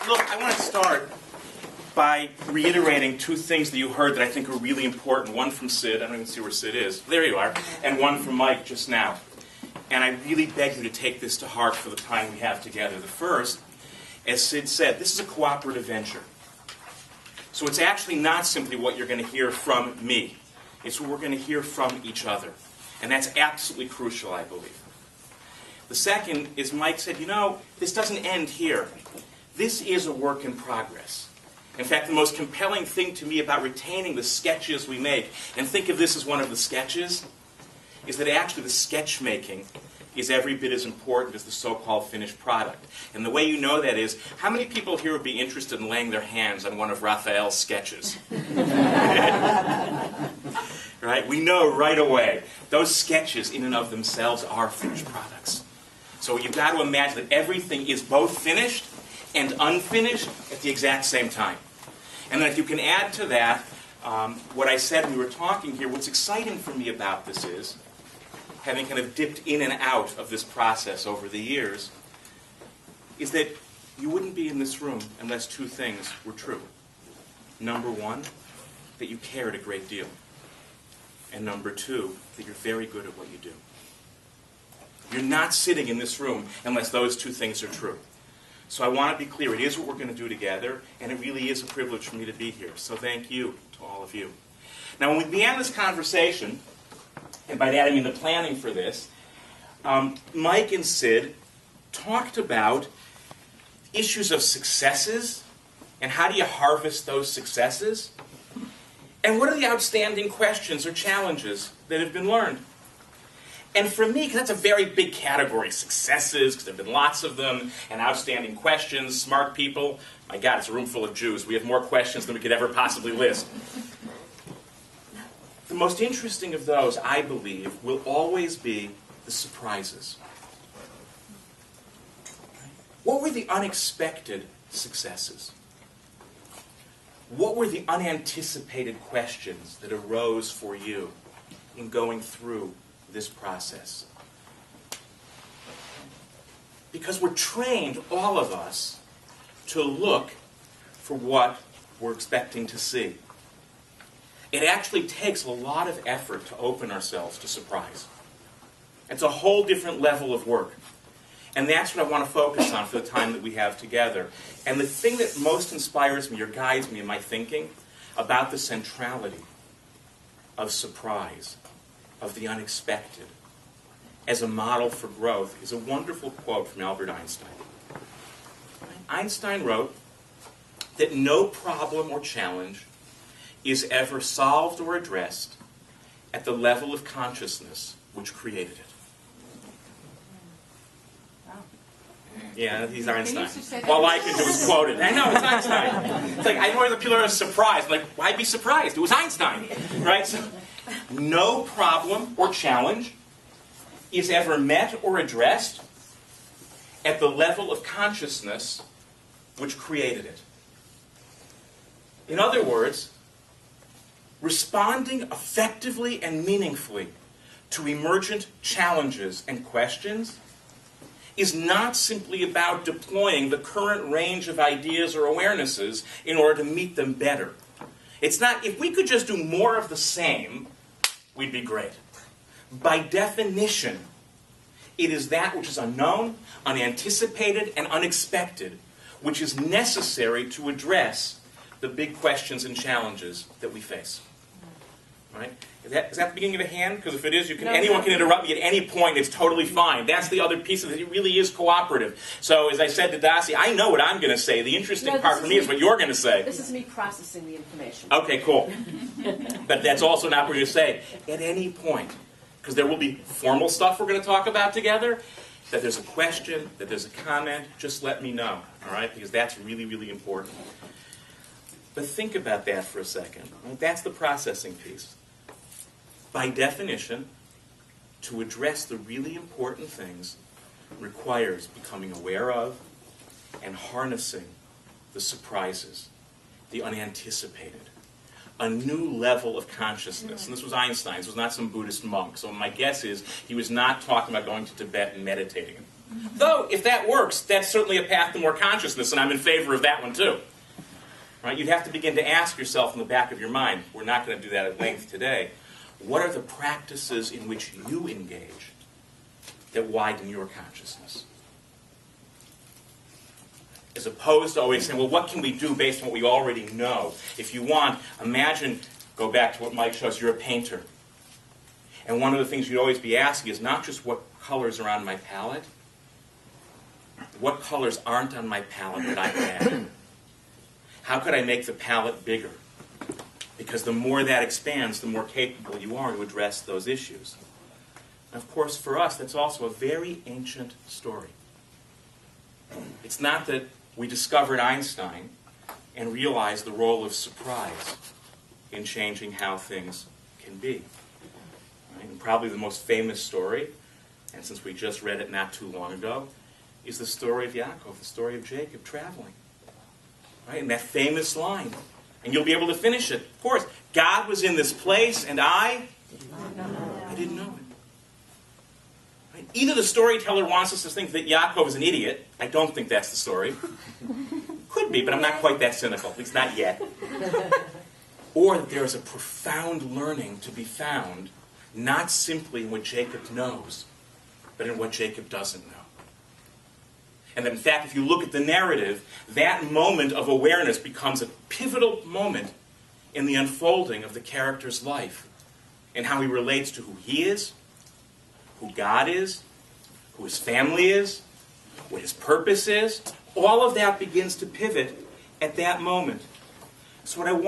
look, I want to start by reiterating two things that you heard that I think are really important. One from Sid, I don't even see where Sid is. There you are. And one from Mike just now. And I really beg you to take this to heart for the time we have together. The first, as Sid said, this is a cooperative venture. So it's actually not simply what you're going to hear from me. It's what we're going to hear from each other. And that's absolutely crucial, I believe. The second is Mike said, you know, this doesn't end here. This is a work in progress. In fact, the most compelling thing to me about retaining the sketches we make, and think of this as one of the sketches, is that actually the sketch making is every bit as important as the so-called finished product. And the way you know that is, how many people here would be interested in laying their hands on one of Raphael's sketches? Right? We know right away, those sketches in and of themselves are finished products. So you've got to imagine that everything is both finished and unfinished at the exact same time. And then if you can add to that what I said when we were talking here, what's exciting for me about this is, having kind of dipped in and out of this process over the years, is that you wouldn't be in this room unless two things were true. Number one, that you cared a great deal. And number two, that you're very good at what you do. You're not sitting in this room unless those two things are true. So I want to be clear, it is what we're going to do together, and it really is a privilege for me to be here. So thank you to all of you. Now, when we began this conversation, and by that I mean the planning for this, Mike and Sid talked about issues of successes, and how do you harvest those successes, and what are the outstanding questions or challenges that have been learned. And for me, because that's a very big category, successes, because there have been lots of them, and outstanding questions, smart people. My God, it's a room full of Jews. We have more questions than we could ever possibly list. The most interesting of those, I believe, will always be the surprises. What were the unexpected successes? What were the unanticipated questions that arose for you in going through this process? Because we're trained, all of us, to look for what we're expecting to see. It actually takes a lot of effort to open ourselves to surprise. It's a whole different level of work. And that's what I want to focus on for the time that we have together. And the thing that most inspires me or guides me in my thinking about the centrality of surprise, of the unexpected, as a model for growth, is a wonderful quote from Albert Einstein. Einstein wrote that no problem or challenge is ever solved or addressed at the level of consciousness which created it. Yeah, he's Einstein. All I can do is quote it. I know, it's Einstein. It's like, I know other people are surprised. I'm like, why be surprised? It was Einstein. Right? So, no problem or challenge is ever met or addressed at the level of consciousness which created it. In other words, responding effectively and meaningfully to emergent challenges and questions is not simply about deploying the current range of ideas or awarenesses in order to meet them better. It's not, if we could just do more of the same, we'd be great. By definition, it is that which is unknown, unanticipated, and unexpected, which is necessary to address the big questions and challenges that we face. Right? Is that the beginning of a hand? Because if it is, anyone can interrupt me at any point. It's totally fine. That's the other piece of it. It really is cooperative. So as I said to Dasi, I know what I'm going to say. The interesting part for me is what you're going to say. This is me processing the information. Okay, cool. But that's also not what we're going to say at any point. Because there will be formal stuff we're going to talk about together. That there's a question, that there's a comment, just let me know. All right? Because that's really, really important. But think about that for a second. Right? That's the processing piece. By definition, to address the really important things requires becoming aware of and harnessing the surprises, the unanticipated, a new level of consciousness. And this was Einstein. This was not some Buddhist monk. So my guess is he was not talking about going to Tibet and meditating. Though, if that works, that's certainly a path to more consciousness, and I'm in favor of that one too. Right? You'd have to begin to ask yourself in the back of your mind, we're not going to do that at length today, what are the practices in which you engage that widen your consciousness? As opposed to always saying, well, what can we do based on what we already know? If you want, imagine, go back to what Mike shows, you're a painter. And one of the things you'd always be asking is not just what colors are on my palette, what colors aren't on my palette that I can add? How could I make the palette bigger? Because the more that expands, the more capable you are to address those issues. And of course, for us, that's also a very ancient story. It's not that we discovered Einstein and realized the role of surprise in changing how things can be. Right? And probably the most famous story, and since we just read it not too long ago, is the story of Yaakov, the story of Jacob traveling. Right? And that famous line. And you'll be able to finish it. Of course, God was in this place, and I didn't know it. Right? Either the storyteller wants us to think that Yaakov is an idiot. I don't think that's the story. Could be, but I'm not quite that cynical. At least not yet. Or that there is a profound learning to be found, not simply in what Jacob knows, but in what Jacob doesn't know. And that, in fact, if you look at the narrative, that moment of awareness becomes a pivotal moment in the unfolding of the character's life and how he relates to who he is, who God is, who his family is, what his purpose is. All of that begins to pivot at that moment. So what I want